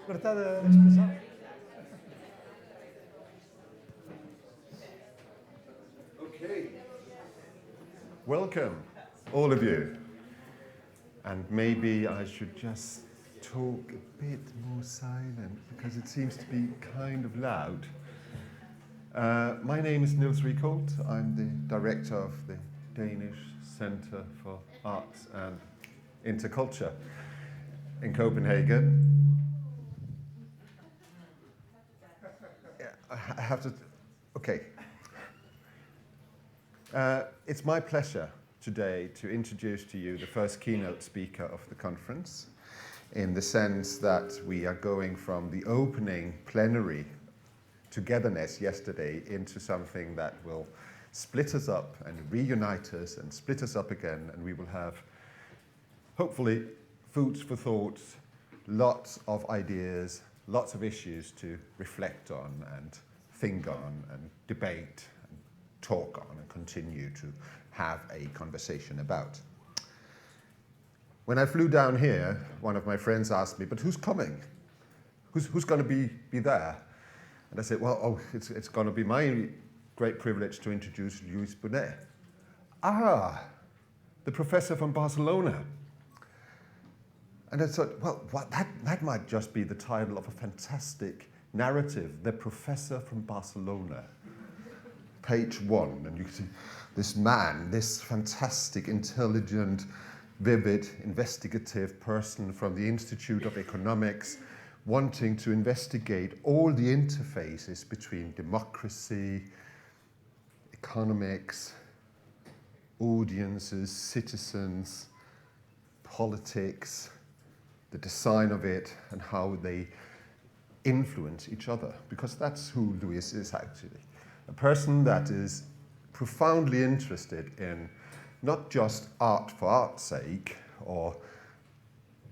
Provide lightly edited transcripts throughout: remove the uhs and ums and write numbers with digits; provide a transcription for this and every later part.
libertad de expresar. Okay. Welcome, all of you. And maybe I should just talk a bit more silent because it seems to be kind of loud. My name is Niels Righolt. I'm the director of the Danish Center for Arts and Interculture in Copenhagen. Yeah, I have to, okay. It's my pleasure today to introduce to you the first keynote speaker of the conference, in the sense that we are going from the opening plenary togetherness yesterday into something that will split us up and reunite us and split us up again, and we will have, hopefully, foods for thought, lots of ideas, lots of issues to reflect on and think on and debate and talk on and continue to have a conversation about. When I flew down here, one of my friends asked me, but who's coming? Who's going to be there? And I said, well, it's going to be my great privilege to introduce Lluis Bonet. Ah, the professor from Barcelona. And I thought, well, that might just be the title of a fantastic narrative, The Professor from Barcelona. Page 1, and you can see this man, this fantastic, intelligent, vivid, investigative person from the Institute of Economics, wanting to investigate all the interfaces between democracy, economics, audiences, citizens, politics, the design of it, and how they influence each other. Because that's who Lluis is actually. A person that is profoundly interested in not just art for art's sake or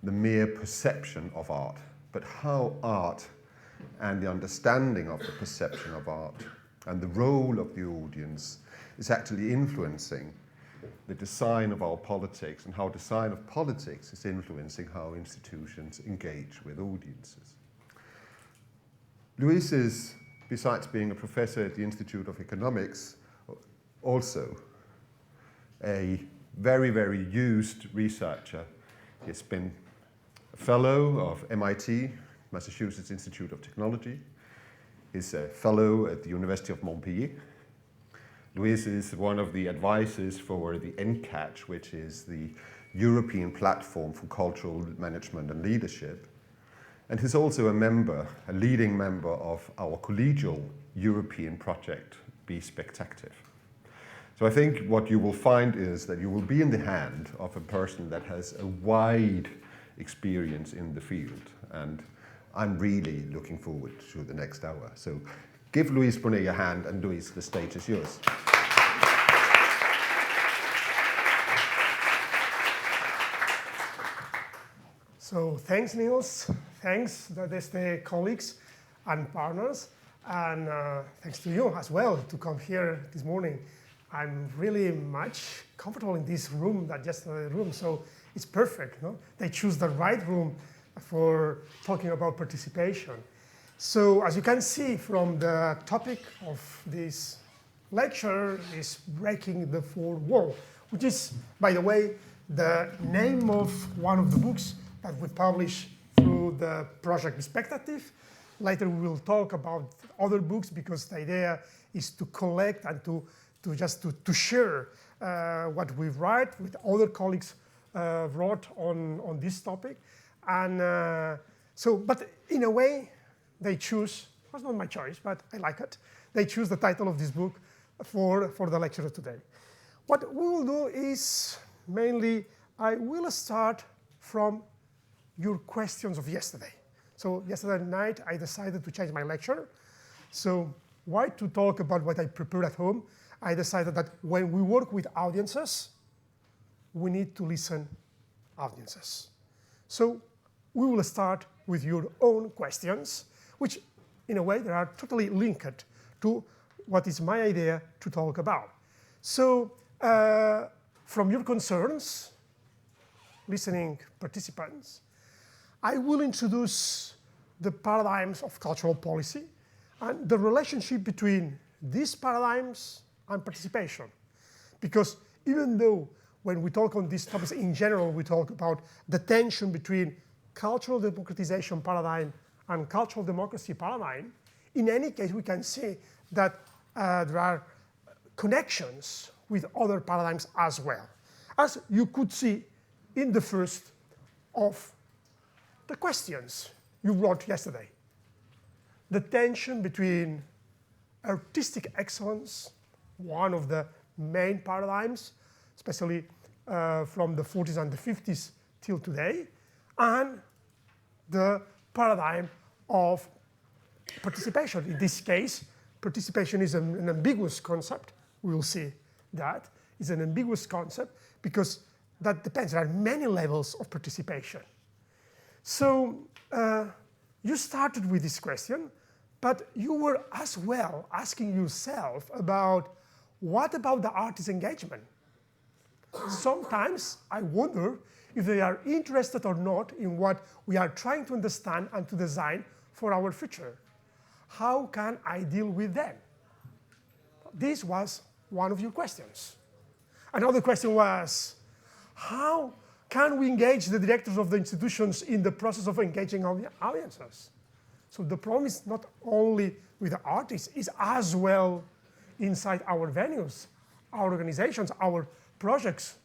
the mere perception of art, but how art and the understanding of the perception of art and the role of the audience is actually influencing the design of our politics, and how design of politics is influencing how institutions engage with audiences. Lluis is, besides being a professor at the Institute of Economics, also a very, very used researcher. He's been a fellow of MIT, Massachusetts Institute of Technology. He's a fellow at the University of Montpellier. Lluis is one of the advisors for the NCAT, which is the European Platform for Cultural Management and Leadership. And he's also a leading member of our collegial European project, Be Spectative. So I think what you will find is that you will be in the hand of a person that has a wide experience in the field. And I'm really looking forward to the next hour. So give Lluis Bonet a hand, and Lluis, the stage is yours. So thanks, Niels. Thanks, Adeste colleagues and partners. And thanks to you as well to come here this morning. I'm really much comfortable in this room than just another room, so it's perfect. No? They choose the right room for talking about participation. So as you can see from the topic of this lecture is breaking the fourth wall, which is, by the way, the name of one of the books that we publish through the project Spectative. Later we will talk about other books because the idea is to collect and to share what we write with other colleagues wrote on this topic. And but in a way, they choose, it was not my choice, but I like it. They choose the title of this book for the lecture today. What we will do is mainly, I will start from your questions of yesterday. So yesterday night, I decided to change my lecture. So why to talk about what I prepared at home? I decided that when we work with audiences, we need to listen audiences. So we will start with your own questions, which in a way they are totally linked to what is my idea to talk about. So from your concerns, listening participants, I will introduce the paradigms of cultural policy and the relationship between these paradigms and participation. Because even though when we talk on these topics in general, we talk about the tension between cultural democratization paradigm and cultural democracy paradigm, in any case, we can see that there are connections with other paradigms as well. As you could see in the first of the questions you wrote yesterday. The tension between artistic excellence, one of the main paradigms, especially from the 40s and the 50s till today, and the paradigm of participation. In this case, participation is an ambiguous concept. We will see that. It's an ambiguous concept because that depends. There are many levels of participation. So you started with this question, but you were as well asking yourself about what about the artist's engagement? Sometimes I wonder if they are interested or not in what we are trying to understand and to design for our future. How can I deal with them? This was one of your questions. Another question was, how can we engage the directors of the institutions in the process of engaging audiences? So the problem is not only with the artists, it's as well inside our venues, our organizations, our projects.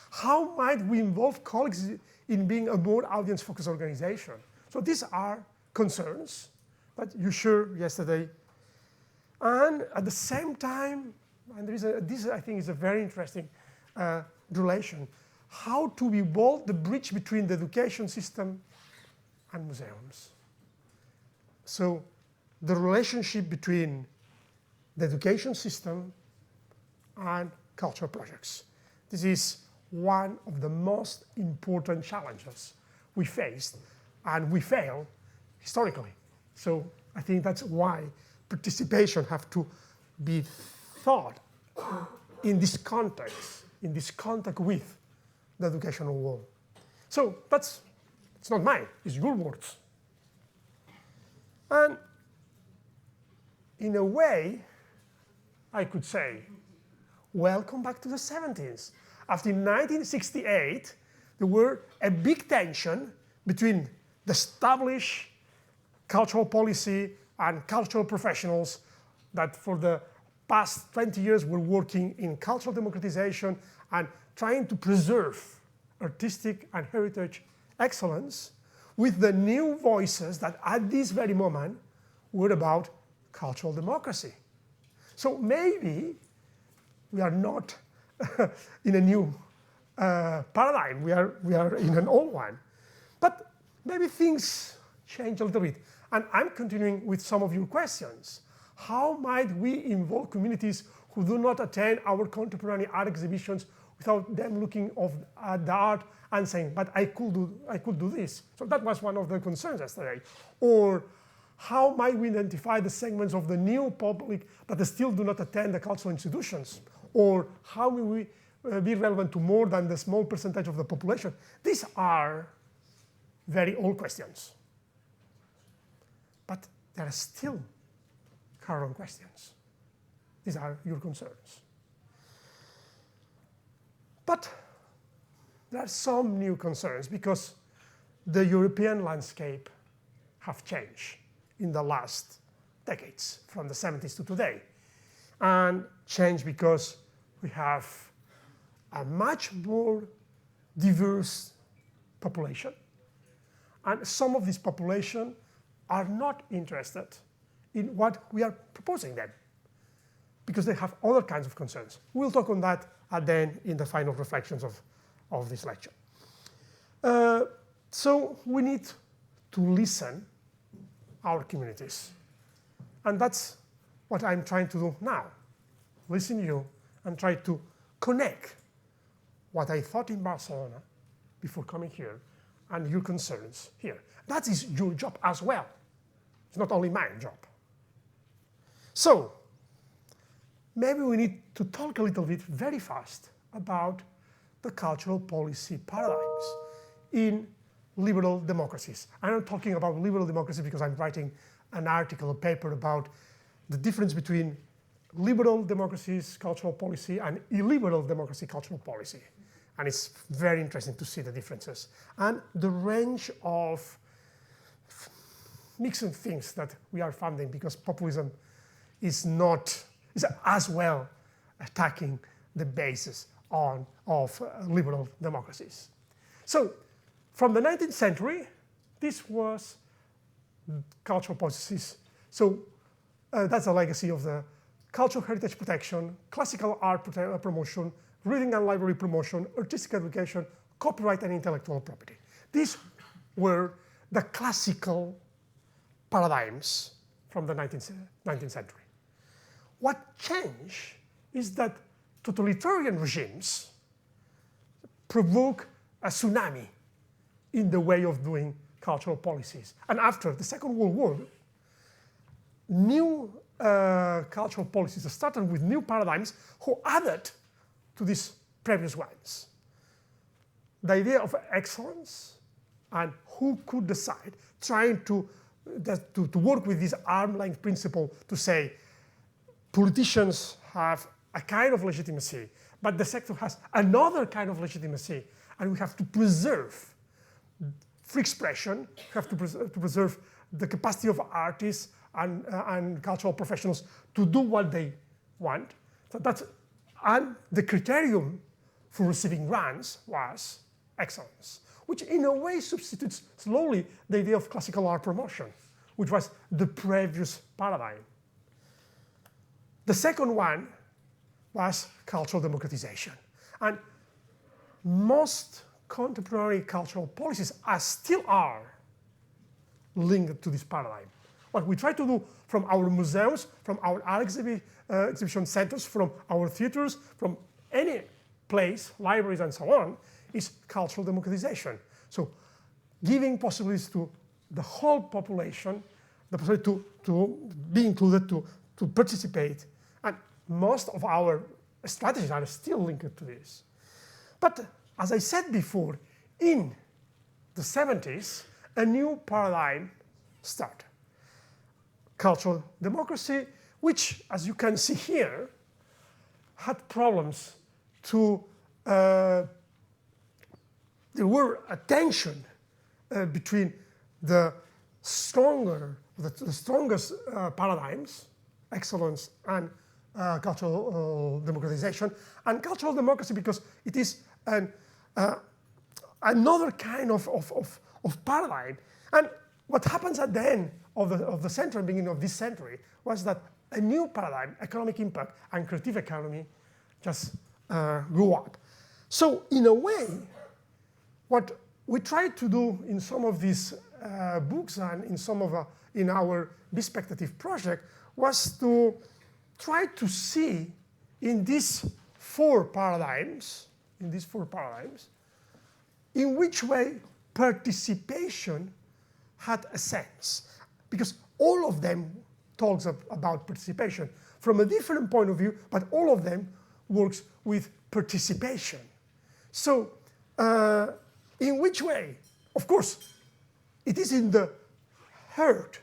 How might we involve colleagues in being a more audience-focused organization? So these are concerns that you shared yesterday. And at the same time, and this I think is a very interesting relation, how to build the bridge between the education system and museums. So the relationship between the education system and cultural projects. This is one of the most important challenges we faced, and we failed historically. So I think that's why participation has to be thought in this context, in this contact with the educational world. So it's not mine, it's your words. And in a way, I could say, welcome back to the 70s. After 1968, there were a big tension between the established cultural policy and cultural professionals that for the past 20 years were working in cultural democratization and trying to preserve artistic and heritage excellence, with the new voices that at this very moment were about cultural democracy. So maybe we are not in a new paradigm, we are in an old one. But maybe things change a little bit. And I'm continuing with some of your questions. How might we involve communities who do not attend our contemporary art exhibitions without them looking at the art and saying, but I could do this. So that was one of the concerns yesterday. Or how might we identify the segments of the new public that still do not attend the cultural institutions? Or how will we be relevant to more than the small percentage of the population? These are very old questions. But there are still current questions. These are your concerns. But there are some new concerns because the European landscape have changed in the last decades, from the 70s to today. And changed because we have a much more diverse population. And some of this population are not interested in what we are proposing them, because they have other kinds of concerns. We'll talk on that then in the final reflections of this lecture. So we need to listen our communities. And that's what I'm trying to do now. Listen to you and try to connect what I thought in Barcelona before coming here and your concerns here. That is your job as well. It's not only my job. So maybe we need to talk a little bit very fast about the cultural policy paradigms in liberal democracies. I'm not talking about liberal democracy because I'm writing an article, a paper about the difference between liberal democracies, cultural policy, and illiberal democracy, cultural policy. And it's very interesting to see the differences. And the range of mixing things that we are finding, because populism is as well attacking the basis of liberal democracies. So from the 19th century, this was cultural policies. So that's a legacy of the cultural heritage protection, classical art promotion, reading and library promotion, artistic education, copyright and intellectual property. These were the classical paradigms from the 19th century. What changed is that totalitarian regimes provoke a tsunami in the way of doing cultural policies. And after the Second World War, new cultural policies started with new paradigms who added to these previous ones. The idea of excellence and who could decide, trying to work with this arm's-length principle to say politicians have a kind of legitimacy, but the sector has another kind of legitimacy, and we have to preserve free expression, we have to preserve the capacity of artists and cultural professionals to do what they want. So and the criterion for receiving grants was excellence, which in a way substitutes slowly the idea of classical art promotion, which was the previous paradigm. The second one was cultural democratization. And most contemporary cultural policies still are linked to this paradigm. What we try to do from our museums, from our art exhibition centers, from our theaters, from any place, libraries and so on, is cultural democratization. So giving possibilities to the whole population, the possibility to be included, to participate. And most of our strategies are still linked to this. But as I said before, in the 70s, a new paradigm started. Cultural democracy, which, as you can see here, had problems to, there were a tension between the strongest paradigms, excellence and cultural democratization, and cultural democracy because it is another kind of paradigm. And what happens at the end of the century, beginning of this century, was that a new paradigm, economic impact and creative economy, just grew up. So in a way, what we tried to do in some of these books and in our Bispectative project was to try to see in these four paradigms, in which way participation had a sense. Because all of them talks about participation from a different point of view, but all of them works with participation. So in which way? Of course, it is in the heart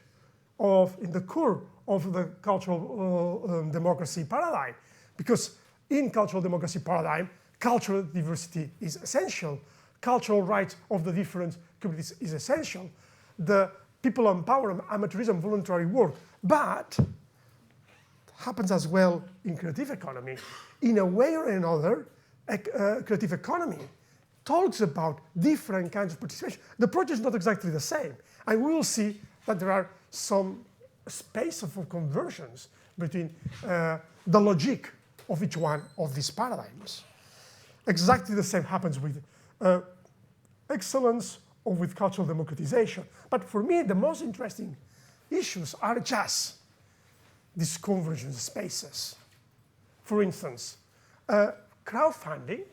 in the core of the cultural democracy paradigm. Because in cultural democracy paradigm, cultural diversity is essential. Cultural rights of the different communities is essential. The people empowerment, amateurism, voluntary work, but happens as well in creative economy. In a way or another, creative economy talks about different kinds of participation. The project is not exactly the same, and we will see that there are some space for conversions between the logic of each one of these paradigms. Exactly the same happens with excellence or with cultural democratization. But for me, the most interesting issues are just these convergence spaces. For instance, crowdfunding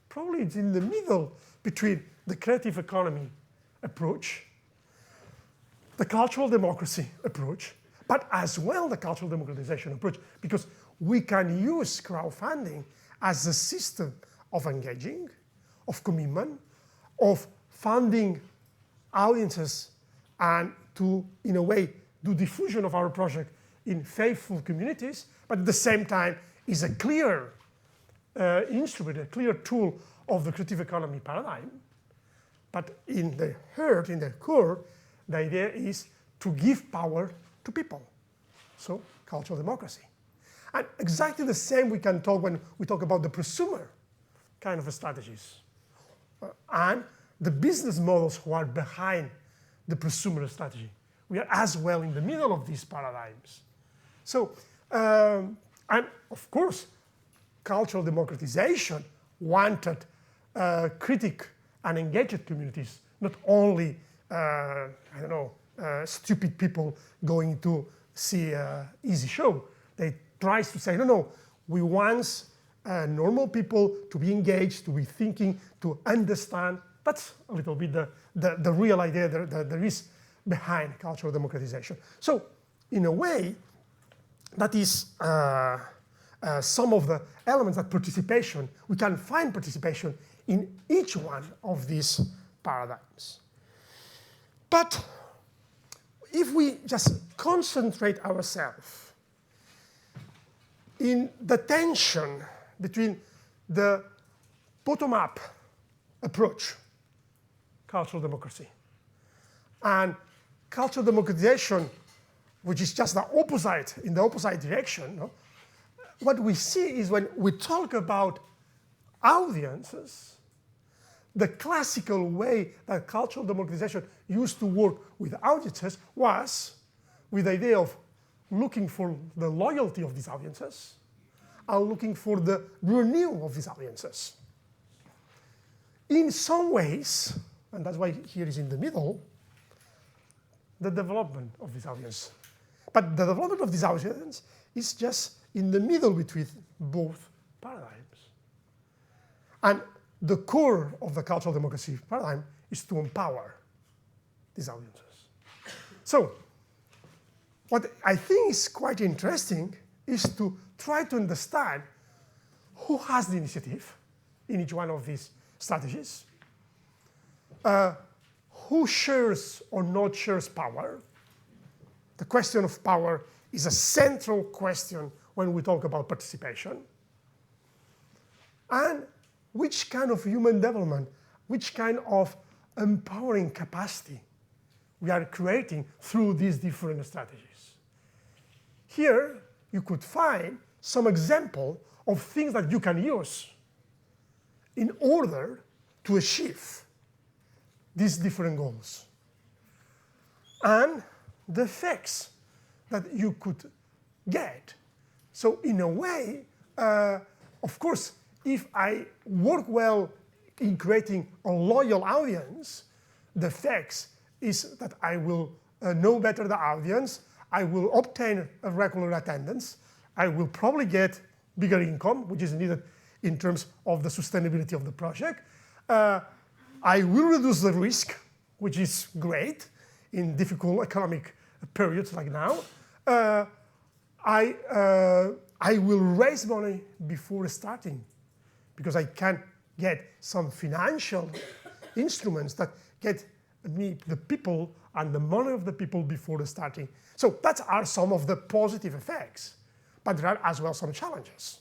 probably is in the middle between the creative economy approach, the cultural democracy approach, but as well the cultural democratization approach, because we can use crowdfunding as a system of engaging, of commitment, of funding audiences and to, in a way, do diffusion of our project in faithful communities, but at the same time is a clear instrument, a clear tool of the creative economy paradigm. But in the heart, in the core, the idea is to give power to people. So, cultural democracy. And exactly the same we can talk when we talk about the prosumer kind of strategies. And the business models who are behind the prosumer strategy. We are as well in the middle of these paradigms. So, and of course, cultural democratization wanted critic and engaged communities, not only, stupid people going to see an easy show. They tries to say, no, we want normal people to be engaged, to be thinking, to understand. That's a little bit the real idea that there is behind cultural democratization. So, in a way, that is some of the elements that participation, we can find participation in each one of these paradigms. But if we just concentrate ourselves in the tension between the bottom-up approach, cultural democracy, and cultural democratization, which is just the opposite, in the opposite direction, no? What we see is when we talk about audiences, the classical way that cultural democratization used to work with audiences was with the idea of looking for the loyalty of these audiences and looking for the renewal of these audiences. In some ways, and that's why here is in the middle, the development of this audience. But the development of this audience is just in the middle between both paradigms. And the core of the cultural democracy paradigm is to empower these audiences. So, what I think is quite interesting is to try to understand who has the initiative in each one of these strategies, who shares or not shares power. The question of power is a central question when we talk about participation. And which kind of human development, which kind of empowering capacity we are creating through these different strategies. Here, you could find some example of things that you can use in order to achieve these different goals. And the effects that you could get. So in a way, of course, if I work well in creating a loyal audience, the effects is that I will know better the audience, I will obtain a regular attendance, I will probably get bigger income, which is needed in terms of the sustainability of the project. I will reduce the risk, which is great in difficult economic periods like now. I will raise money before starting because I can get some financial instruments that get me the people and the money of the people before starting. So that are some of the positive effects, but there are as well some challenges.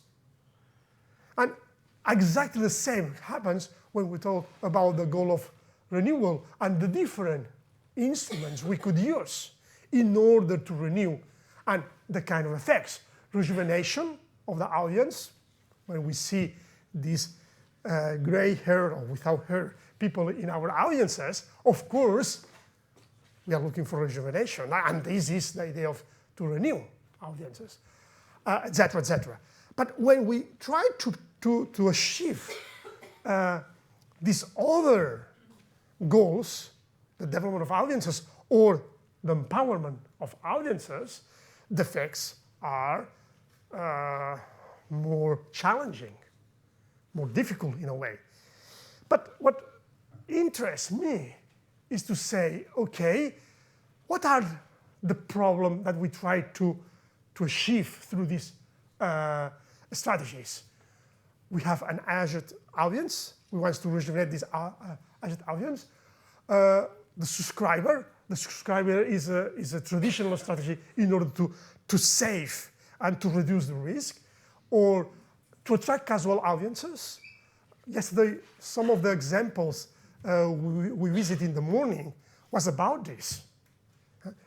And exactly the same happens when we talk about the goal of renewal and the different instruments we could use in order to renew and the kind of effects. Rejuvenation of the audience, when we see these gray hair or without hair people in our audiences, of course, we are looking for rejuvenation. And this is the idea of to renew audiences, et cetera, et cetera. But when we try to achieve these other goals, the development of audiences or the empowerment of audiences, the effects are more challenging, more difficult in a way. But what interests me is to say, okay, what are the problems that we try to achieve through these strategies? We have an aged audience. We want to rejuvenate this aged audience. the subscriber. The subscriber is a traditional strategy in order to save and to reduce the risk, or to attract casual audiences. Yesterday, some of the examples we visited in the morning was about this.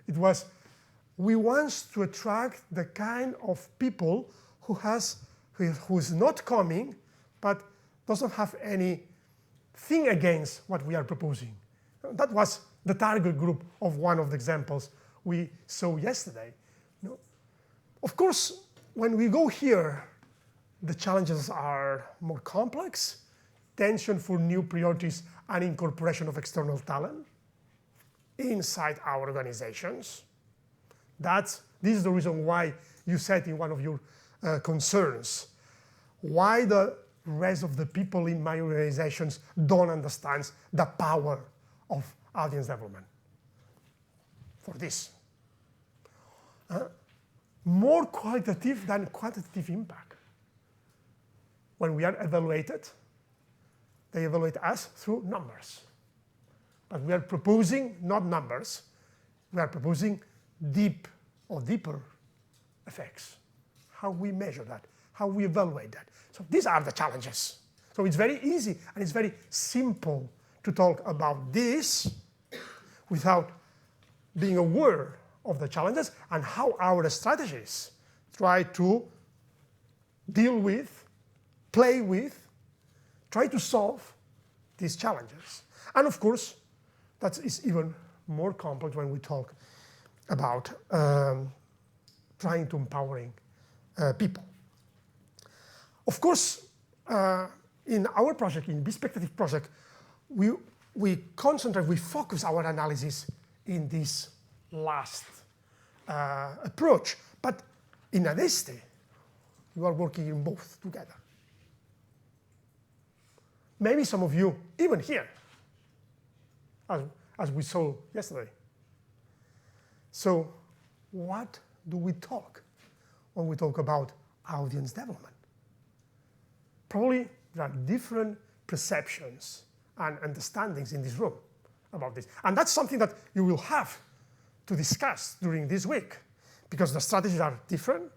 It was, we want to attract the kind of people who is not coming, but doesn't have anything against what we are proposing. That was the target group of one of the examples we saw yesterday. Of course, when we go here, the challenges are more complex, tension for new priorities and incorporation of external talent inside our organizations. This is the reason why you said in one of your concerns, why the rest of the people in my organizations don't understand the power of audience development. For this. More qualitative than quantitative impact. When we are evaluated, they evaluate us through numbers. But we are proposing not numbers, we are proposing deeper effects. How we measure that, how we evaluate that. So these are the challenges. So it's very easy and it's very simple to talk about this without being aware of the challenges and how our strategies try to deal with, play with, try to solve these challenges. And of course, that is even more complex when we talk about trying to empowering people. Of course, in our project, in Perspective project, we concentrate, we focus our analysis in this last approach. But in Adeste, you are working in both together. Maybe some of you, even here, as we saw yesterday. So what do we talk when we talk about audience development? Probably there are different perceptions and understandings in this room about this. And that's something that you will have to discuss during this week, because the strategies are different,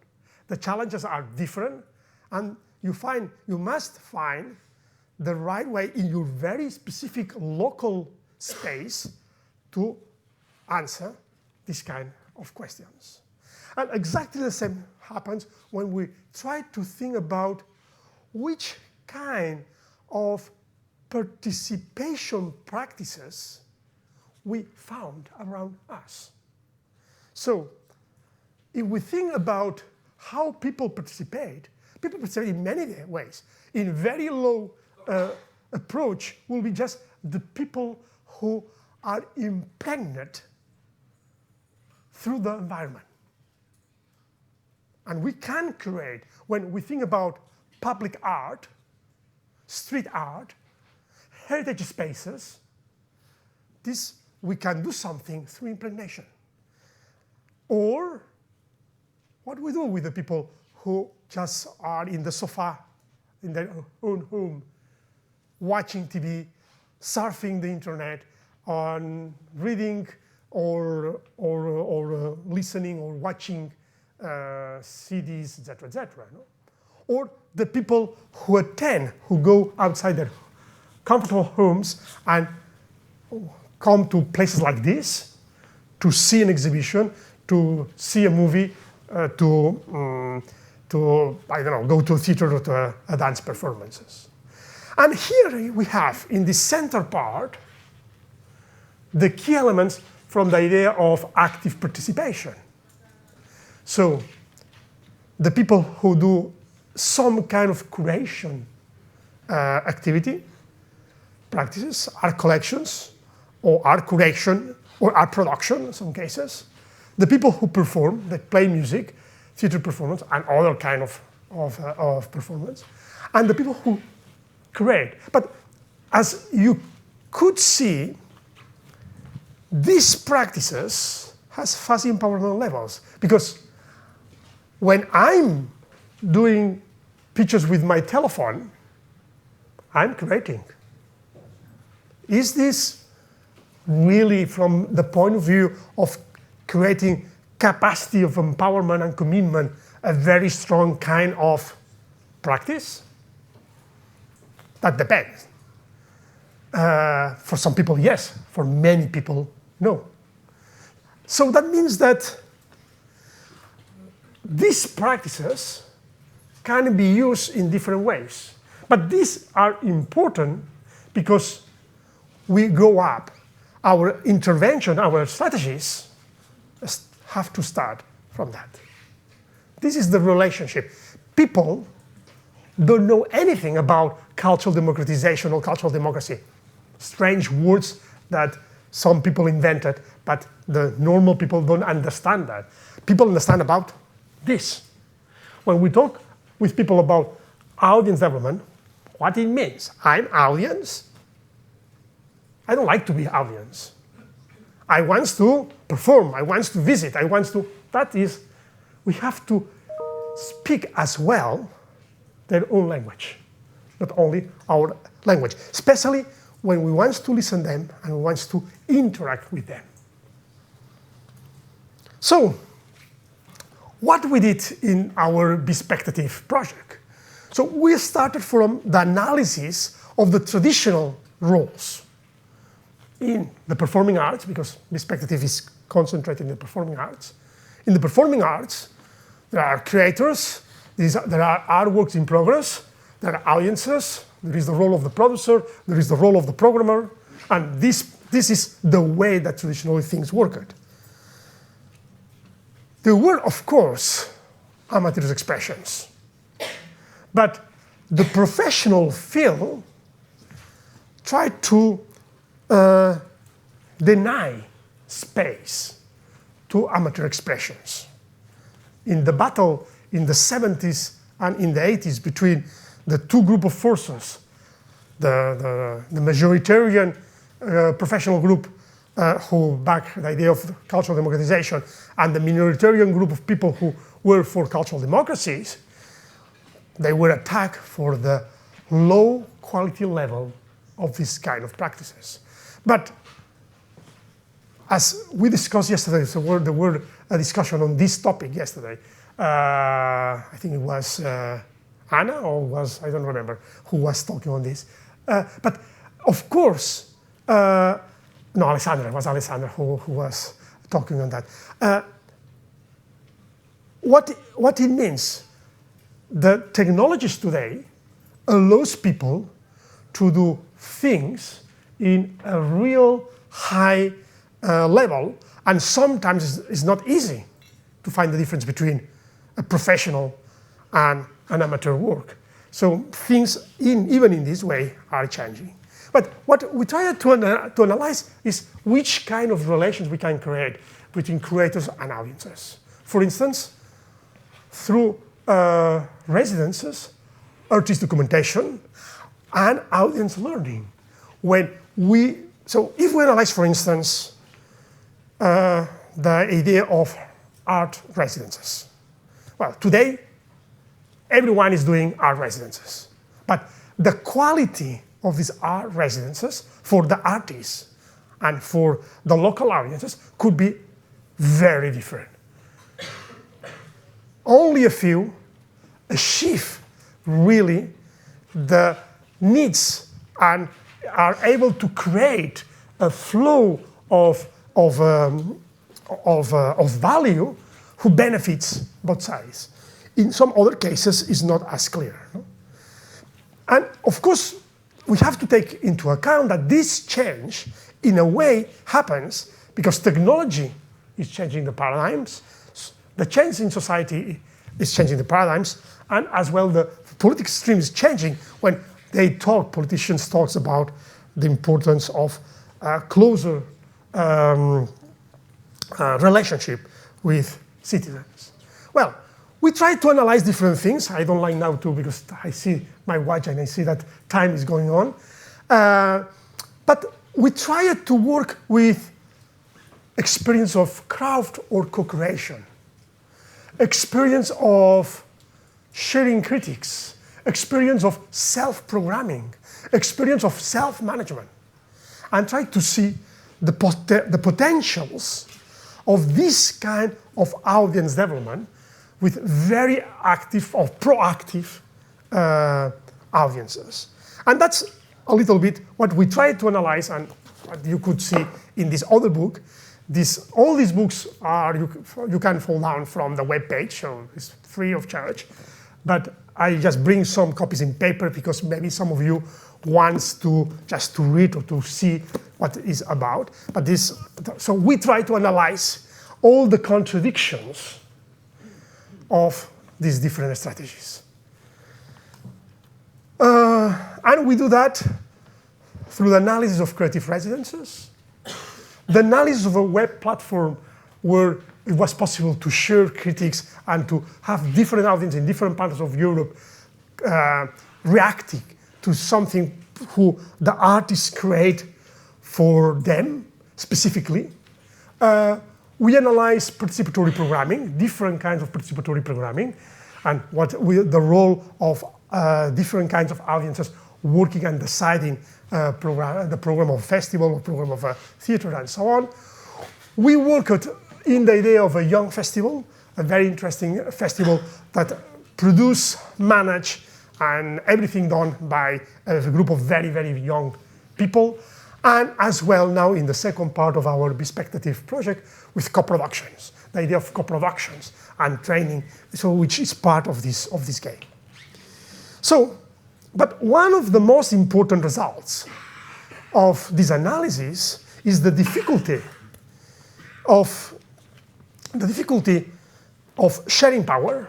the challenges are different, and you must find the right way in your very specific local space to answer this kind of questions. And exactly the same happens when we try to think about which kind of participation practices we found around us. So if we think about how people participate in many ways. In very low approach will be just the people who are impregnated through the environment. And we can create, when we think about public art, street art, heritage spaces, we can do something through impregnation. Or what we do with the people who just are in the sofa in their own home, watching TV, surfing the internet, on reading or listening or watching CDs, etc., etc. No? Or the people who attend, who go outside their comfortable homes and come to places like this to see an exhibition, to see a movie, to I don't know, go to a theater or to a dance performances. And here we have, in the center part, the key elements from the idea of active participation. So the people who do some kind of curation activity, practices, art collections, or art curation, or art production in some cases. The people who perform, that play music, theater performance, and other kind of performance. And the people who create. But as you could see, these practices has fuzzy empowerment levels. Because when I'm doing pictures with my telephone, I'm creating. Is this really from the point of view of creating capacity of empowerment and commitment, a very strong kind of practice? That depends. For some people, yes. For many people, no. So that means that these practices can be used in different ways. But these are important because we grow up. Our intervention, our strategies have to start from that. This is the relationship. People don't know anything about cultural democratization or cultural democracy. Strange words that some people invented, but the normal people don't understand that. People understand about this. When we talk with people about audience development, what it means. I'm audience. I don't like to be audience. I want to perform. I want to visit. I want to. That is, we have to speak as well their own language, not only our language, especially when we want to listen to them and we want to interact with them. So, what we did in our Perspective project. So we started from the analysis of the traditional roles in the performing arts, because Perspective is concentrated in the performing arts. In the performing arts, there are creators, there are artworks in progress, there are audiences, there is the role of the producer, there is the role of the programmer, and this is the way that traditionally things worked. There were, of course, amateur expressions, but the professional field tried to deny space to amateur expressions. In the battle in the 70s and in the 80s between the two groups of forces, the majoritarian professional group who backed the idea of cultural democratization and the minoritarian group of people who were for cultural democracies, they were attacked for the low quality level of this kind of practices. But as we discussed yesterday, so there were a discussion on this topic yesterday. I think it was Anna, or was, I don't remember, who was talking on this. But of course, no, Alessandra, it was Alessandra who was talking on that. What it means, the technologies today allows people to do things in a real high level, and sometimes it's not easy to find the difference between a professional and an amateur work. So things, even in this way, are changing. But what we try to analyze is which kind of relations we can create between creators and audiences. For instance, through residences, artist documentation, and audience learning. So if we analyze, for instance, the idea of art residences. Well, today, everyone is doing art residences. But the quality of these art residences for the artists and for the local audiences could be very different. Only a few achieve really the needs and are able to create a flow of value who benefits both sides. In some other cases, it's not as clear. No? And of course, we have to take into account that this change, in a way, happens because technology is changing the paradigms, the change in society is changing the paradigms, and as well the political stream is changing when politicians talk about the importance of closer relationship with citizens. Well, we try to analyze different things. I don't like now to, because I see my watch and I see that time is going on. But we try to work with experience of craft or co-creation, experience of sharing critics, experience of self-programming, experience of self-management, and try to see the potentials of this kind of audience development with very active or proactive audiences. And that's a little bit what we try to analyze, and what you could see in this other book. All these books are, you can fall down from the webpage, so it's free of charge. But I just bring some copies in paper because maybe some of you wants to just to read or to see what it is about. But so we try to analyze all the contradictions of these different strategies. And we do that through the analysis of creative residences, the analysis of a web platform where it was possible to share critics and to have different audiences in different parts of Europe reacting to something who the artists create for them specifically. We analyze participatory programming, different kinds of participatory programming, and the role of different kinds of audiences working and deciding the program of a festival or program of a theater and so on. We worked in the idea of a young festival, a very interesting festival that produce, manage, and everything done by a group of very, very young people. And as well now in the second part of our Perspective project with co-productions, the idea of co-productions and training, so which is part of this game. So, but one of the most important results of this analysis is the difficulty of sharing power.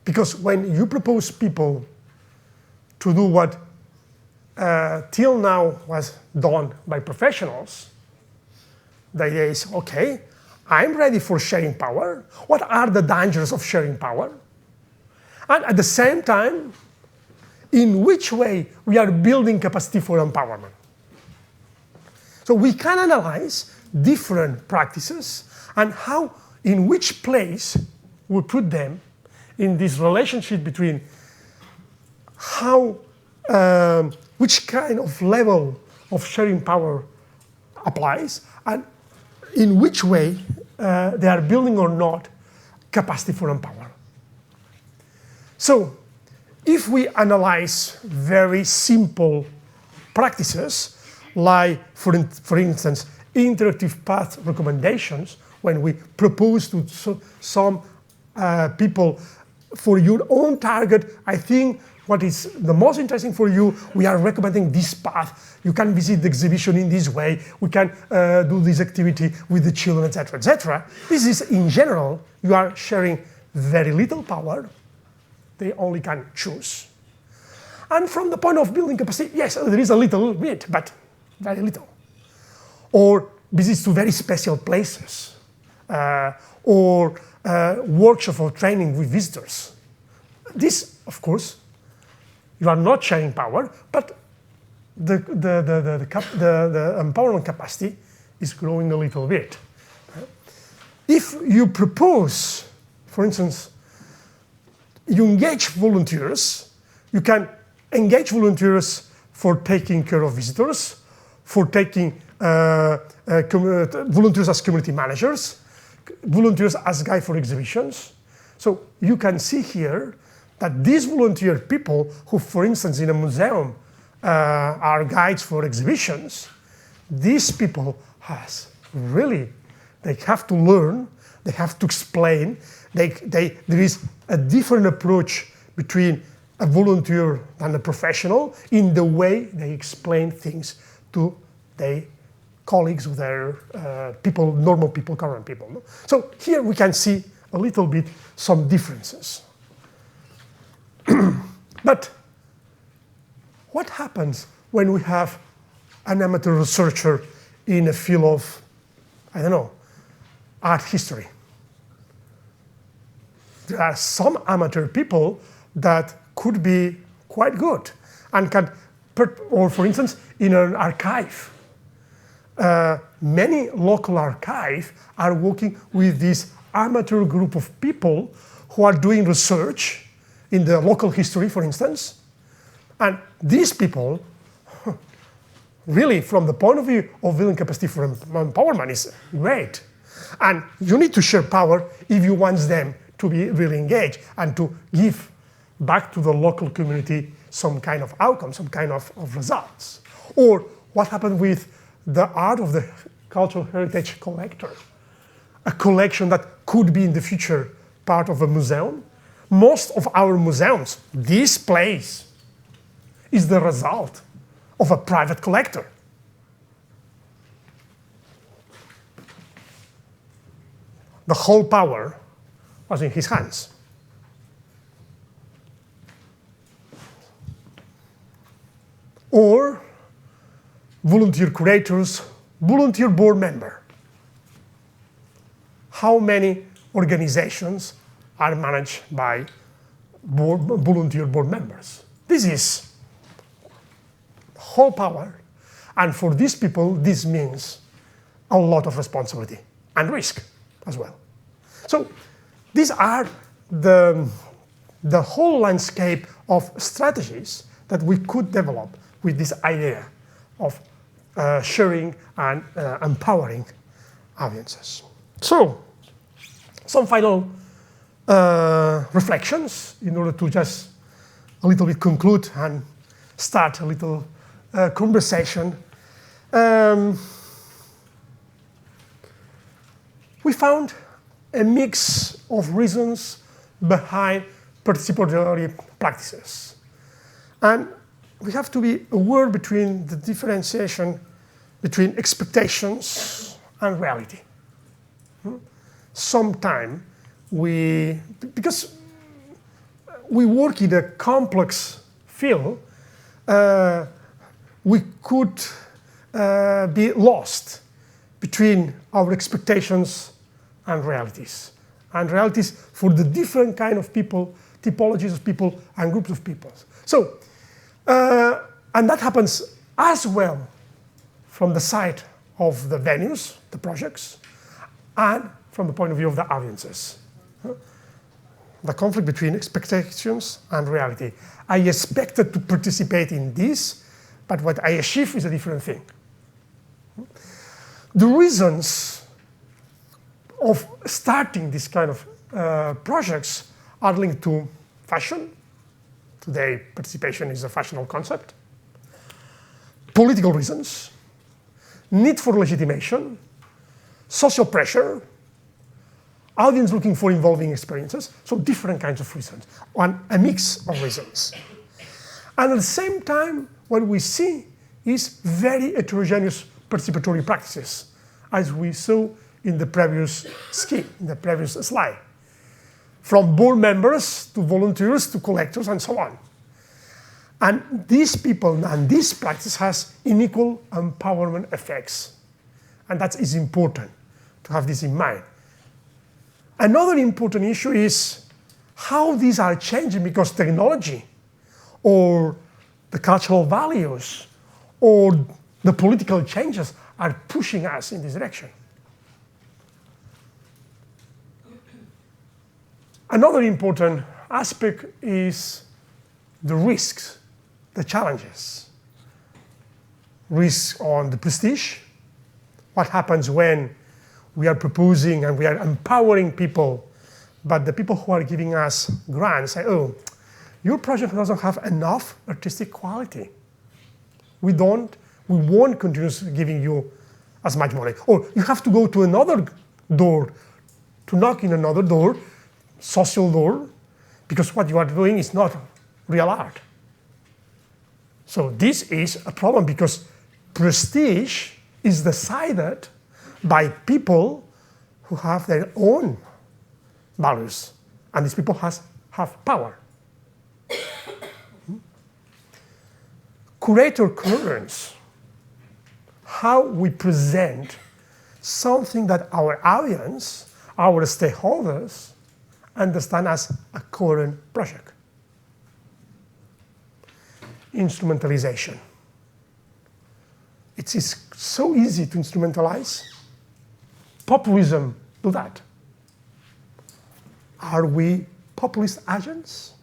Because when you propose people to do what till now was done by professionals, the idea is, okay, I'm ready for sharing power. What are the dangers of sharing power? And at the same time, in which way we are building capacity for empowerment. So we can analyze different practices and how, in which place we put them in this relationship between how, which kind of level of sharing power applies, and in which way they are building or not capacity for empowerment. So if we analyze very simple practices, like, for instance, interactive path recommendations, when we propose to some people for your own target, I think what is the most interesting for you, we are recommending this path. You can visit the exhibition in this way. We can do this activity with the children, etc., etc. This is, in general, you are sharing very little power. They only can choose. And from the point of building capacity, yes, there is a little bit, but very little. Or visits to very special places, or workshop or training with visitors. This, of course, you are not sharing power, but the empowerment capacity is growing a little bit. If you propose, for instance, you engage volunteers, you can engage volunteers for taking care of visitors, for taking volunteers as community managers, volunteers as guide for exhibitions. So you can see here that these volunteer people who, for instance, in a museum are guides for exhibitions, these people they have to learn, they have to explain, there is a different approach between a volunteer and a professional in the way they explain things to their colleagues, or their people, normal people, current people. No? So here we can see a little bit some differences. But what happens when we have an amateur researcher in a field of, I don't know, art history? There are some amateur people that could be quite good and can, or for instance, in an archive. Many local archives are working with this amateur group of people who are doing research in the local history, for instance. And these people, really, from the point of view of building capacity for empowerment, is great. And you need to share power if you want them to be really engaged and to give back to the local community some kind of outcome, some kind of results. Or what happened with the art of the cultural heritage collector, a collection that could be in the future part of a museum. Most of our museums, this place is the result of a private collector. The whole power was in his hands. Or volunteer curators, volunteer board member. How many organizations are managed by volunteer board members? This is whole power, and for these people, this means a lot of responsibility and risk as well. So these are the whole landscape of strategies that we could develop with this idea of sharing and empowering audiences. So some final reflections in order to just a little bit conclude and start a little conversation. We found a mix of reasons behind participatory practices. And we have to be aware between the differentiation between expectations and reality. Sometimes because we work in a complex field, we could be lost between our expectations and realities for the different kind of people, typologies of people, and groups of people. So, and that happens as well from the side of the venues, the projects, and from the point of view of the audiences. The conflict between expectations and reality. I expected to participate in this, but what I achieve is a different thing. The reasons of starting this kind of projects are linked to fashion. Today, participation is a fashionable concept. Political reasons, need for legitimation, social pressure, audience looking for involving experiences, so different kinds of reasons, and a mix of reasons. And at the same time, what we see is very heterogeneous participatory practices, as we saw in the previous scheme, in the previous slide. From board members to volunteers to collectors and so on. And these people and this practice has unequal empowerment effects. And that is important to have this in mind. Another important issue is how these are changing because technology or the cultural values or the political changes are pushing us in this direction. Another important aspect is the risks, the challenges. Risks on the prestige. What happens when we are proposing and we are empowering people, but the people who are giving us grants say, oh, your project doesn't have enough artistic quality. We won't continue giving you as much money. Or you have to go to another door, to knock in another door, social door, because what you are doing is not real art. So this is a problem because prestige is decided by people who have their own values, and these people have power. Curator coherence, how we present something that our audience, our stakeholders, understand as a coherent project. Instrumentalization. It is so easy to instrumentalize. Populism do that. Are we populist agents?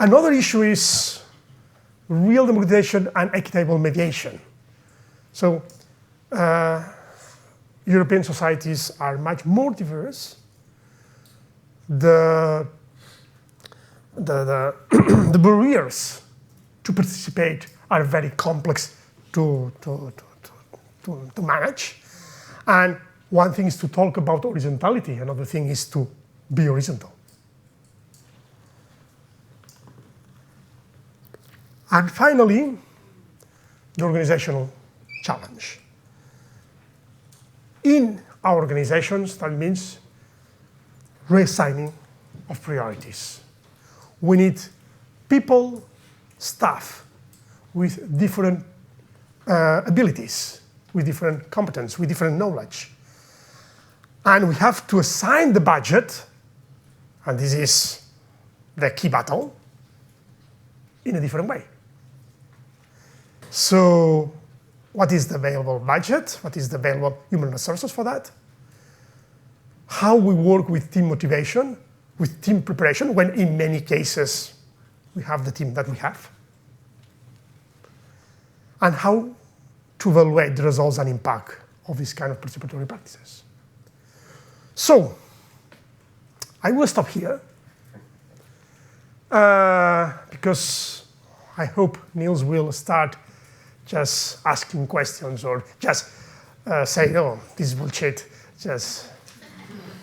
Another issue is real democratization and equitable mediation. So European societies are much more diverse. The barriers to participate are very complex to manage. And one thing is to talk about horizontality, another thing is to be horizontal. And finally, the organizational challenge. In our organizations, that means reassigning of priorities. We need people, staff with different abilities, with different competence, with different knowledge. And we have to assign the budget, and this is the key battle, in a different way. So what is the available budget? What is the available human resources for that? How we work with team motivation, with team preparation, when in many cases we have the team that we have. And how to evaluate the results and impact of this kind of participatory practices. So I will stop here because I hope Niels will start just asking questions or just say, oh, this is bullshit. Just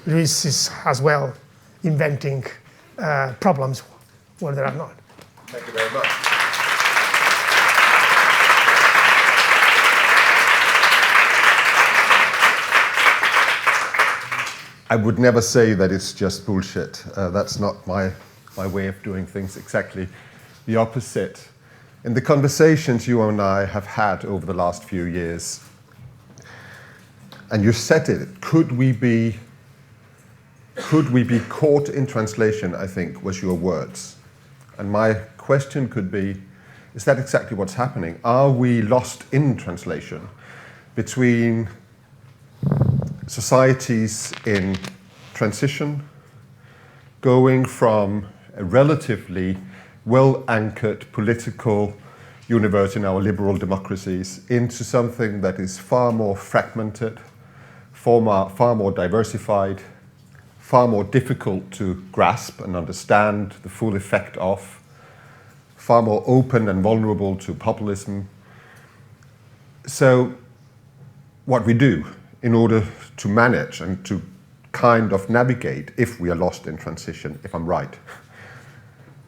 Lluis is as well inventing problems where there are not. Thank you very much. I would never say that it's just bullshit. That's not my way of doing things, exactly the opposite. In the conversations you and I have had over the last few years, and you said it, could we be caught in translation, I think, was your words. And my question could be, is that exactly what's happening? Are we lost in translation between societies in transition, going from a relatively well-anchored political universe in our liberal democracies into something that is far more fragmented, far more diversified, far more difficult to grasp and understand the full effect of, far more open and vulnerable to populism. So what we do in order to manage and to kind of navigate, if we are lost in transition, if I'm right,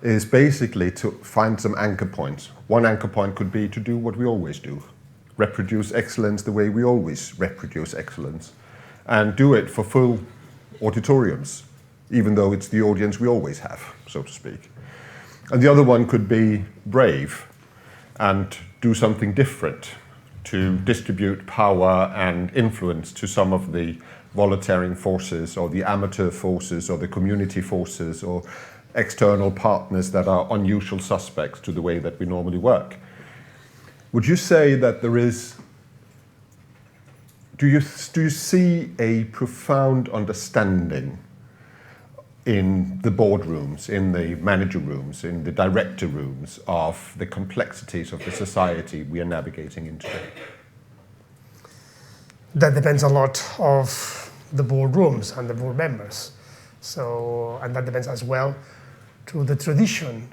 is basically to find some anchor points. One anchor point could be to do what we always do, reproduce excellence the way we always reproduce excellence, and do it for full auditoriums, even though it's the audience we always have, so to speak. And the other one could be brave and do something different, to distribute power and influence to some of the volunteering forces or the amateur forces or the community forces or external partners that are unusual suspects to the way that we normally work. Would you say that there is, do you see a profound understanding in the boardrooms, in the manager rooms, in the director rooms of the complexities of the society we are navigating in today? That depends a lot of the boardrooms and the board members. So, and that depends as well to the tradition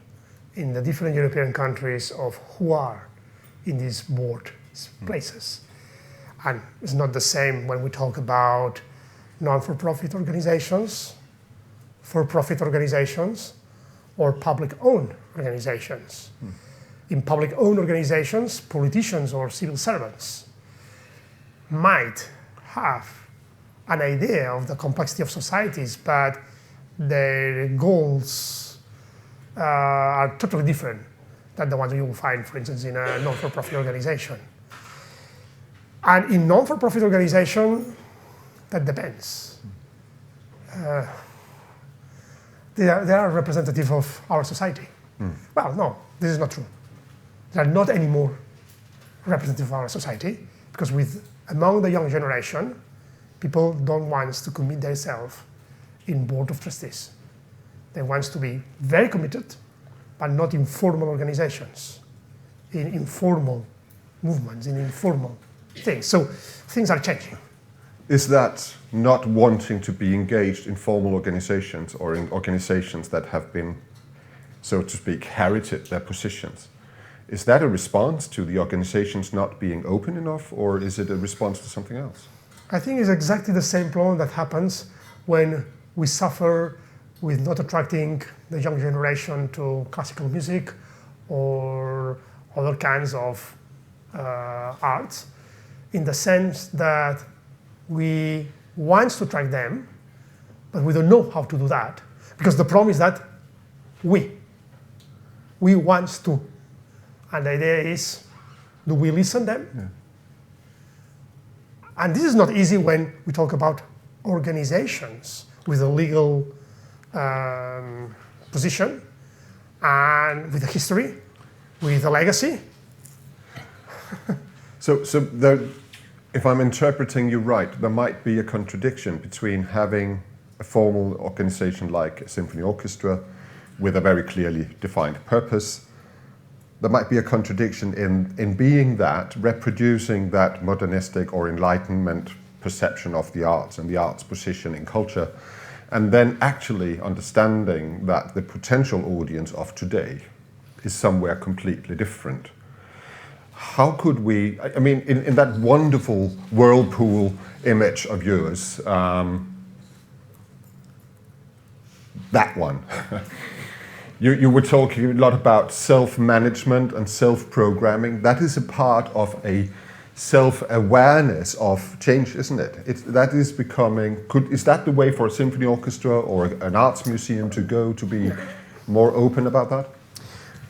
in the different European countries of who are in these board places. And it's not the same when we talk about non-for-profit organizations, for-profit organizations, or public-owned organizations. In public-owned organizations, politicians or civil servants might have an idea of the complexity of societies, but their goals are totally different than the ones you will find, for instance, in a non-for-profit organization. And in non-for-profit organization, that depends. They are representative of our society. Well, no, this is not true. They are not anymore representative of our society, because among the young generation, people don't want to commit themselves in board of trustees. They want to be very committed but not in formal organizations, in informal movements, in informal things. So things are changing. Is that not wanting to be engaged in formal organizations or in organizations that have been, so to speak, inherited their positions? Is that a response to the organizations not being open enough, or is it a response to something else? I think it's exactly the same problem that happens when we suffer with not attracting the young generation to classical music or other kinds of arts, in the sense that we want to attract them, but we don't know how to do that. Because the problem is that we want to. And the idea is, do we listen them? Yeah. And this is not easy when we talk about organizations with a legal position and with a history, with a legacy. So there, if I'm interpreting you right, there might be a contradiction between having a formal organization like a symphony orchestra with a very clearly defined purpose. There might be a contradiction in being that, reproducing that modernistic or Enlightenment perception of the arts and the arts position in culture, and then actually understanding that the potential audience of today is somewhere completely different. How could we, I mean, in that wonderful whirlpool image of yours, that one, you were talking a lot about self-management and self-programming. That is a part of a self-awareness of change, isn't it? That is becoming, is that the way for a symphony orchestra or an arts museum to go, to be more open about that?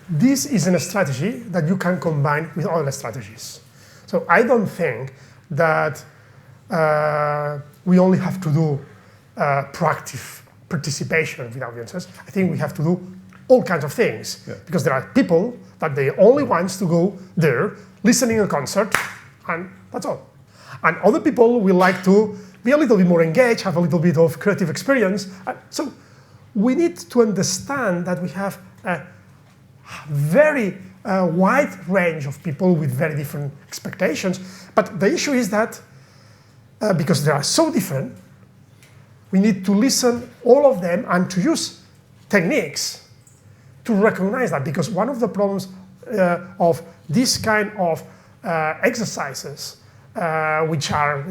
This is a strategy that you can combine with other strategies. So I don't think that we only have to do proactive participation with audiences. I think we have to do all kinds of things, because there are people that they only want to go there, listening to a concert, and that's all. And other people will like to be a little bit more engaged, have a little bit of creative experience. So we need to understand that we have a very wide range of people with very different expectations. But the issue is that because they are so different, we need to listen all of them and to use techniques to recognize that. Because one of the problems of this kind of exercises, which are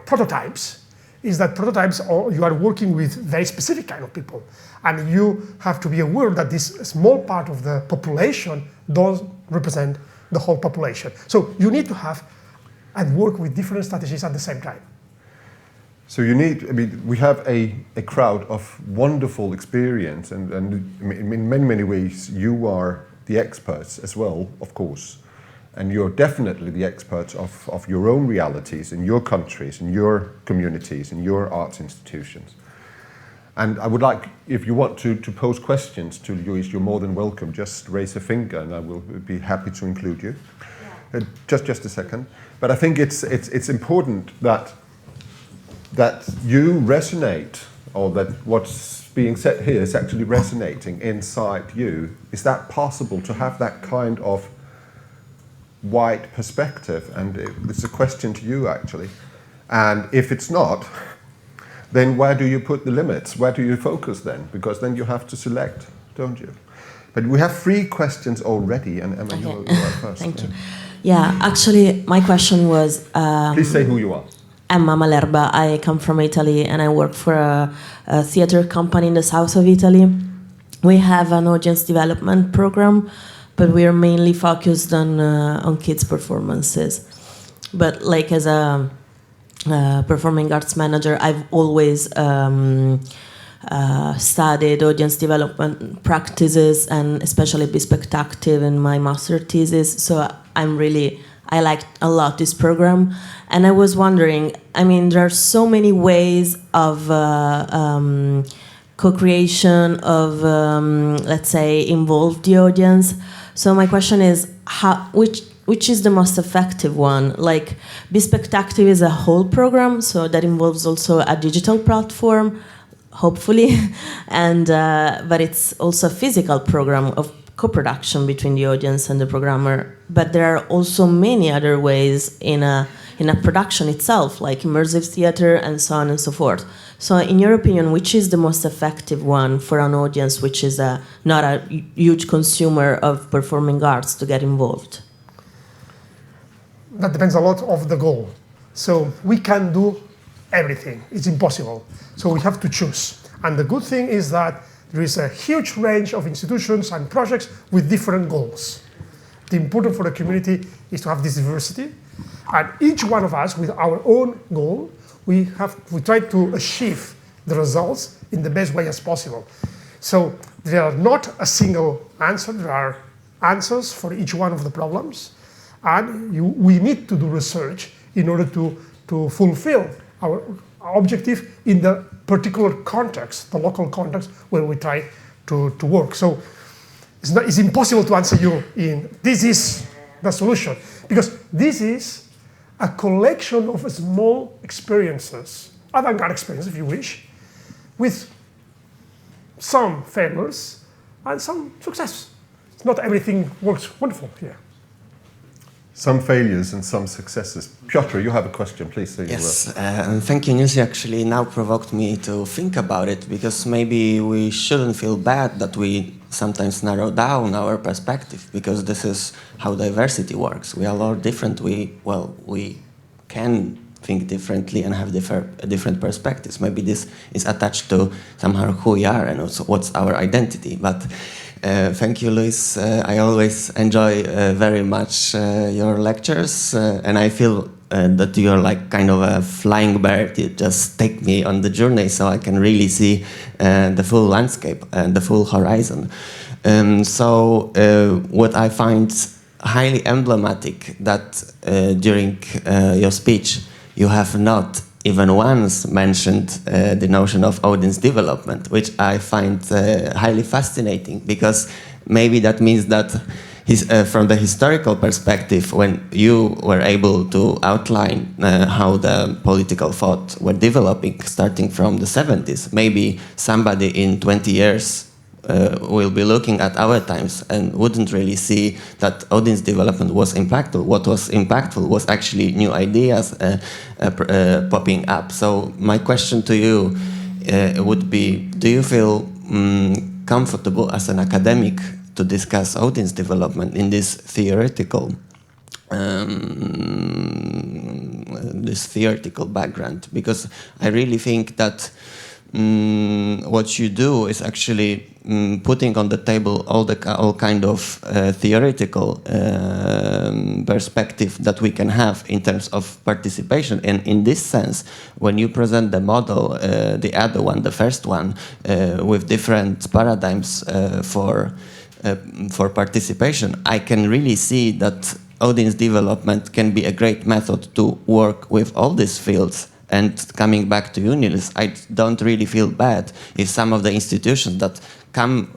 prototypes, is that prototypes you are working with very specific kind of people, and you have to be aware that this small part of the population does represent the whole population. So you need to have and work with different strategies at the same time. So you need, I mean, we have a crowd of wonderful experience, and in many ways you are the experts as well, of course. And you're definitely the experts of your own realities in your countries, in your communities, in your arts institutions. And I would like, if you want to pose questions to Lluis, you're more than welcome. Just raise a finger and I will be happy to include you. Yeah. Just a second. But I think it's important that you resonate, or that what's being said here is actually resonating inside you. Is that possible to have that kind of wide perspective? And it's a question to you, actually. And if it's not, then where do you put the limits? Where do you focus then? Because then you have to select, don't you? But we have 3 questions already, and Emma, you are first. Thank you. Yeah, actually, my question was... Please say who you are. Emma Malerba. I come from Italy, and I work for a theater company in the south of Italy. We have an audience development program, but we are mainly focused on kids' performances. But like as a performing arts manager, I've always studied audience development practices, and especially Bispectactive in my master thesis. So I liked a lot this program. And I was wondering, I mean, there are so many ways of co-creation, of, let's say, involve the audience. So my question is, which is the most effective one? Like, Bispectactive is a whole program, so that involves also a digital platform. hopefully, and but it's also a physical program of co-production between the audience and the programmer. But there are also many other ways in a production itself, like immersive theater and so on and so forth. So in your opinion, which is the most effective one for an audience which is not a huge consumer of performing arts to get involved? That depends a lot of the goal. So we can do everything. It's impossible. So we have to choose. And the good thing is that there is a huge range of institutions and projects with different goals. The important for the community is to have this diversity. And each one of us, with our own goal, we try to achieve the results in the best way as possible. So there are not a single answer. There are answers for each one of the problems. And we need to do research in order to fulfill our objective in the particular context, the local context where we try to work. So it's impossible to answer you in this is the solution, because this is a collection of small experiences, avant-garde experiences if you wish, with some failures and some success. Not everything works wonderful here. Some failures and some successes. Piotr, you have a question, please. Yes, and thank you, Niels. You actually now provoked me to think about it, because maybe we shouldn't feel bad that we sometimes narrow down our perspective, because this is how diversity works. We are all different. We can think differently and have different perspectives. Maybe this is attached to somehow who we are and also what's our identity. But thank you, Lluis. I always enjoy very much your lectures, and I feel that you're like kind of a flying bird. You just take me on the journey so I can really see the full landscape and the full horizon. So what I find highly emblematic that during your speech you have not even once mentioned the notion of audience development, which I find highly fascinating, because maybe that means that from the historical perspective, when you were able to outline how the political thought were developing starting from the 70s, maybe somebody in 20 years will be looking at our times and wouldn't really see that audience development was impactful. What was impactful was actually new ideas popping up. So my question to you would be, do you feel comfortable as an academic to discuss audience development in this theoretical background? Because I really think that what you do is actually putting on the table all kind of theoretical perspective that we can have in terms of participation. And in this sense, when you present the model, the other one, the first one, with different paradigms for participation, I can really see that audience development can be a great method to work with all these fields. And coming back to you, Niels, I don't really feel bad if some of the institutions that come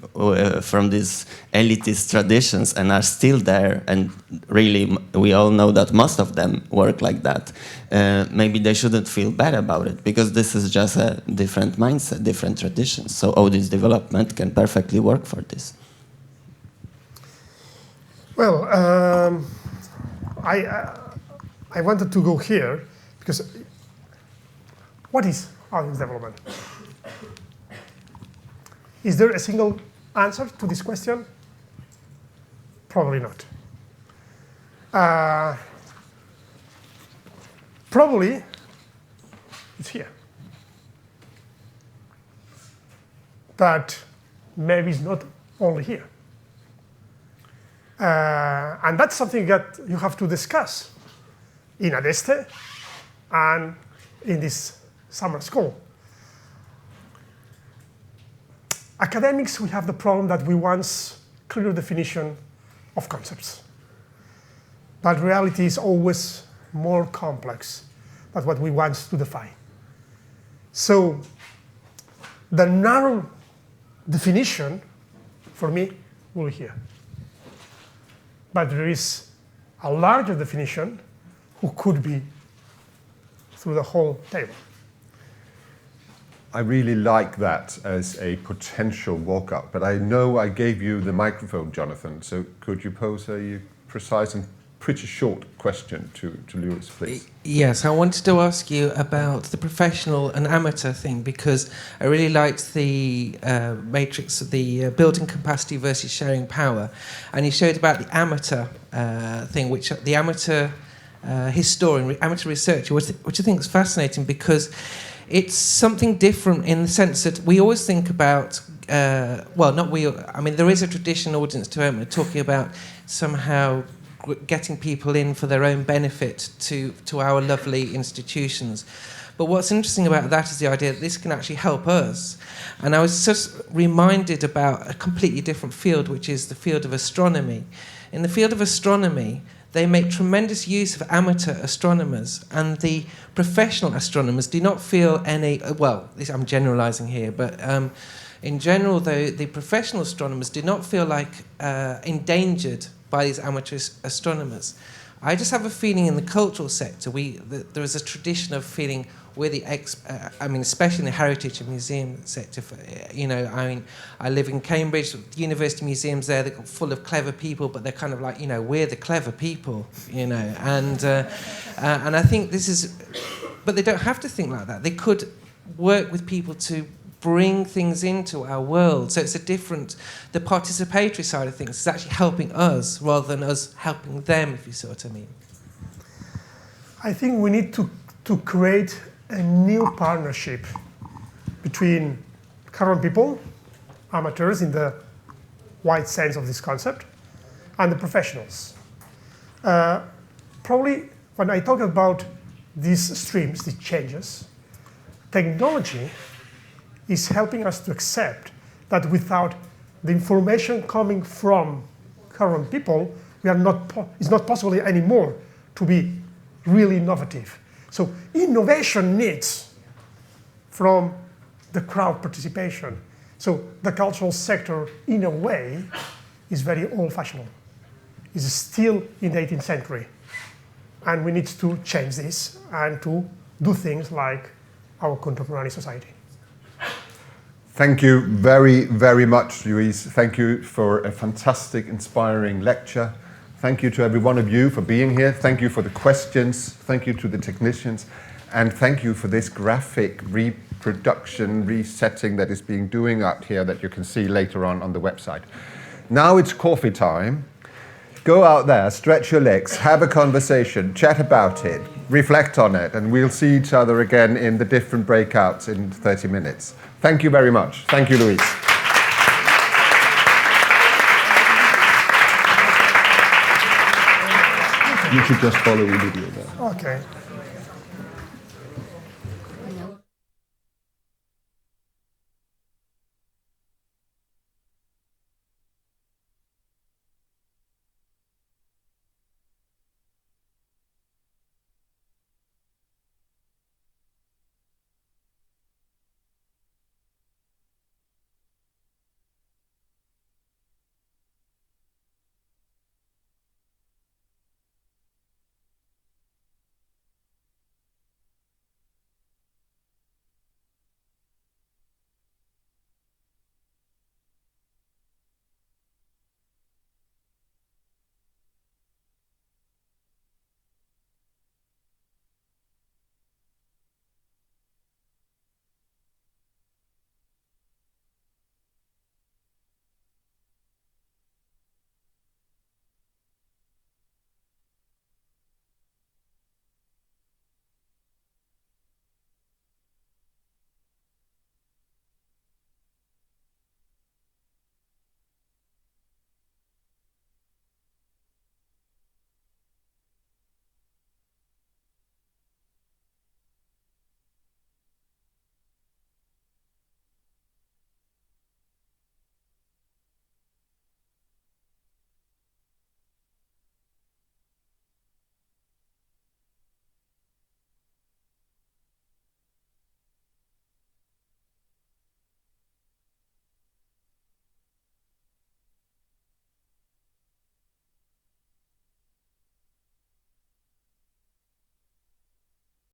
from these elitist traditions and are still there, and really we all know that most of them work like that, maybe they shouldn't feel bad about it, because this is just a different mindset, different traditions. So audience development can perfectly work for this. Well, I wanted to go here because what is audience development? Is there a single answer to this question? Probably not. Probably it's here. But maybe it's not only here. And that's something that you have to discuss in Adeste and in this summer school. Academics, we have the problem that we want clear definition of concepts. But reality is always more complex than what we want to define. So the narrow definition, for me, will be here. But there is a larger definition who could be through the whole table. I really like that as a potential walkout, but I know I gave you the microphone, Jonathan, so could you pose a precise and pretty short question to Lluis, please? Yes, I wanted to ask you about the professional and amateur thing, because I really liked the matrix of the building capacity versus sharing power, and you showed about the amateur thing, which the amateur historian, amateur researcher, which I think is fascinating, because it's something different in the sense that we always think about, well, not we, I mean, there is a traditional audience to talking about somehow getting people in for their own benefit to our lovely institutions. But what's interesting about that is the idea that this can actually help us. And I was just reminded about a completely different field, which is the field of astronomy. In the field of astronomy, they make tremendous use of amateur astronomers, and the professional astronomers do not feel any, well, I'm generalizing here, but in general, though, the professional astronomers do not feel like endangered by these amateur astronomers. I just have a feeling in the cultural sector, there is a tradition of feeling we're the I mean, especially in the heritage and museum sector. You know, I mean, I live in Cambridge. University museums there, they're full of clever people, but they're kind of like, you know, we're the clever people, you know. And I think this is, but they don't have to think like that. They could work with people to bring things into our world. So it's a different, the participatory side of things is actually helping us rather than us helping them, if you see what I mean. I think we need to create a new partnership between current people, amateurs in the wide sense of this concept, and the professionals. Probably when I talk about these streams, these changes, technology is helping us to accept that without the information coming from current people, it's not possible anymore to be really innovative. So innovation needs from the crowd participation. So the cultural sector, in a way, is very old-fashioned. It's still in the 18th century. And we need to change this and to do things like our contemporary society. Thank you very, very much, Lluis. Thank you for a fantastic, inspiring lecture. Thank you to every one of you for being here. Thank you for the questions. Thank you to the technicians. And thank you for this graphic reproduction, resetting that is being doing out here that you can see later on the website. Now it's coffee time. Go out there, stretch your legs, have a conversation, chat about it, reflect on it, and we'll see each other again in the different breakouts in 30 minutes. Thank you very much. Thank you, Lluis. You should just follow the video there. Okay.